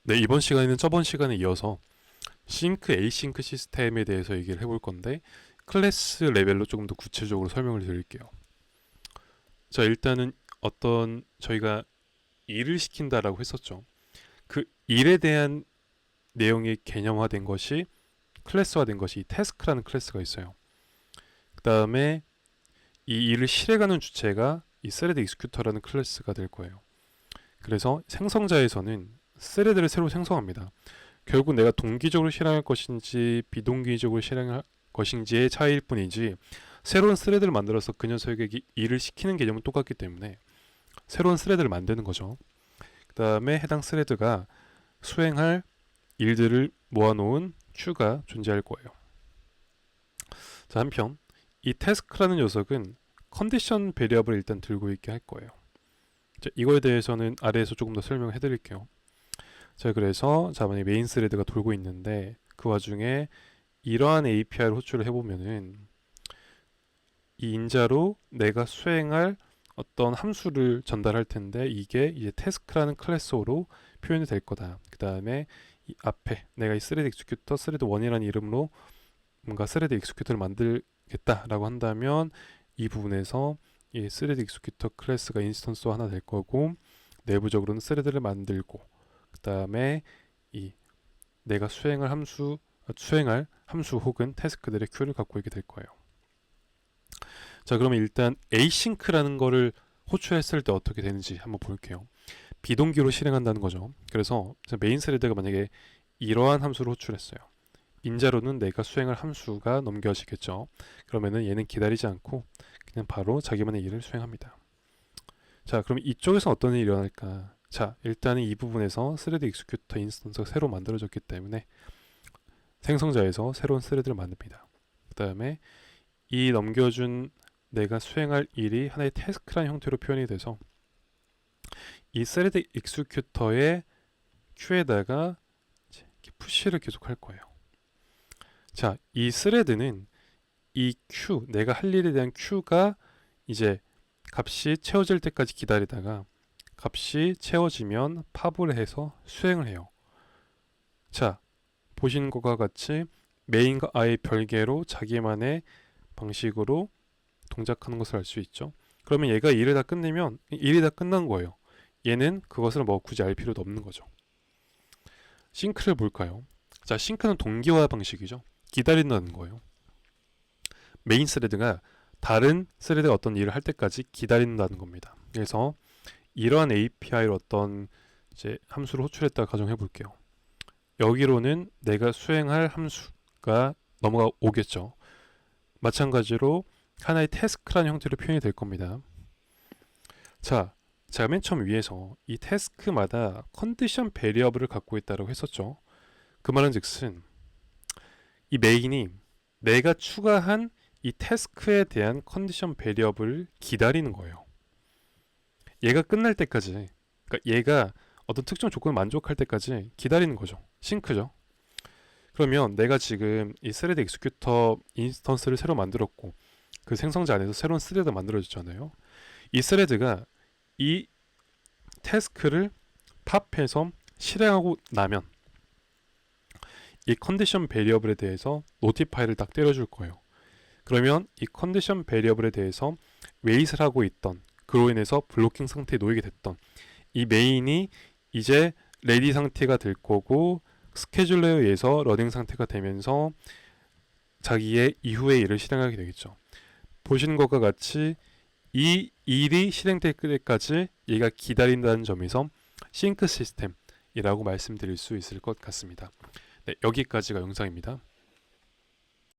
네, 이번 시간에는 저번 시간에 이어서 싱크, 에이싱크 시스템에 대해서 얘기를 해볼 건데 클래스 레벨로 조금 더 구체적으로 설명을 드릴게요. 자, 일단은 어떤 저희가 일을 시킨다라고 했었죠. 그 일에 대한 내용이 개념화된 것이 클래스화된 것이 이 태스크라는 클래스가 있어요. 그 다음에 이 일을 실행하는 주체가 이 스레드 익스큐터라는 클래스가 될 거예요. 그래서 생성자에서는 스레드를 새로 생성합니다. 결국 내가 동기적으로 실행할 것인지 비동기적으로 실행할 것인지의 차이일 뿐이지 새로운 스레드를 만들어서 그 녀석에게 일을 시키는 개념은 똑같기 때문에 새로운 스레드를 만드는 거죠. 그 다음에 해당 스레드가 수행할 일들을 모아놓은 큐가 존재할 거예요. 자, 한편 이 태스크라는 녀석은 컨디션 베리어블을 일단 들고 있게 할 거예요. 자, 이거에 대해서는 아래에서 조금 더 설명해 드릴게요. 자, 그래서 만약에 메인 스레드가 돌고 있는데 그 와중에 이러한 API를 호출을 해보면은 이 인자로 내가 수행할 어떤 함수를 전달할 텐데 이게 이제 태스크라는 클래스로 표현이 될 거다. 그 다음에 이 앞에 내가 이 스레드 익스큐터 스레드 1이라는 이름으로 뭔가 스레드 익스큐터를 만들겠다라고 한다면 이 부분에서 이 스레드 익스큐터 클래스가 인스턴스 하나 될 거고 내부적으로는 스레드를 만들고 그 다음에 이 내가 수행할 함수 혹은 태스크들의 큐를 갖고 있게 될 거예요. 자, 그러면 일단 asynch라는 거를 호출했을 때 어떻게 되는지 한번 볼게요. 비동기로 실행한다는 거죠. 그래서 메인 스레드가 만약에 이러한 함수를 호출했어요. 인자로는 내가 수행할 함수가 넘겨지겠죠. 그러면은 얘는 기다리지 않고 그냥 바로 자기만의 일을 수행합니다. 자, 그럼 이쪽에서 어떤 일이 일어날까? 자, 일단은 이 부분에서 스레드 익스큐터 인스턴스가 새로 만들어졌기 때문에 생성자에서 새로운 스레드를 만듭니다. 그 다음에 이 넘겨준 내가 수행할 일이 하나의 태스크라는 형태로 표현이 돼서 이 스레드 익스큐터의 큐에다가 푸시를 계속 할 거예요. 자, 이 스레드는 이 큐, 내가 할 일에 대한 큐가 이제 값이 채워질 때까지 기다리다가 값이 채워지면 팝을 해서 수행을 해요. 자, 보시는 것과 같이 메인과 아예 별개로 자기만의 방식으로 동작하는 것을 알 수 있죠. 그러면 얘가 일을 다 끝내면 일이 다 끝난 거예요. 얘는 그것을 뭐 굳이 알 필요도 없는 거죠. 싱크를 볼까요? 자, 싱크는 동기화 방식이죠. 기다린다는 거예요. 메인 스레드가 다른 스레드가 어떤 일을 할 때까지 기다린다는 겁니다. 그래서 이러한 API를 어떤 이제 함수를 호출했다가 가정해 볼게요. 여기로는 내가 수행할 함수가 넘어가 오겠죠. 마찬가지로 하나의 태스크라는 형태로 표현이 될 겁니다. 자, 제가 맨 처음 위에서 이 태스크마다 컨디션 베리어블을 갖고 있다고 했었죠. 그 말은 즉슨 이 메인이 내가 추가한 이 태스크에 대한 컨디션 베리어블을 기다리는 거예요. 얘가 끝날 때까지, 그러니까 얘가 어떤 특정 조건을 만족할 때까지 기다리는 거죠. 싱크죠. 그러면 내가 지금 이 스레드 익스큐터 인스턴스를 새로 만들었고 그 생성자 안에서 새로운 스레드가 만들어졌잖아요. 이 스레드가 이 태스크를 팝해서 실행하고 나면 이 컨디션 베리어블에 대해서 노티파이를 딱 때려줄 거예요. 그러면 이 컨디션 베리어블에 대해서 웨이트를 하고 있던 그로 인해서 블로킹 상태에 놓이게 됐던 이 메인이 이제 레디 상태가 될 거고 스케줄러에 의해서 러닝 상태가 되면서 자기의 이후의 일을 실행하게 되겠죠. 보시는 것과 같이 이 일이 실행될 때까지 얘가 기다린다는 점에서 싱크 시스템이라고 말씀드릴 수 있을 것 같습니다. 네, 여기까지가 영상입니다.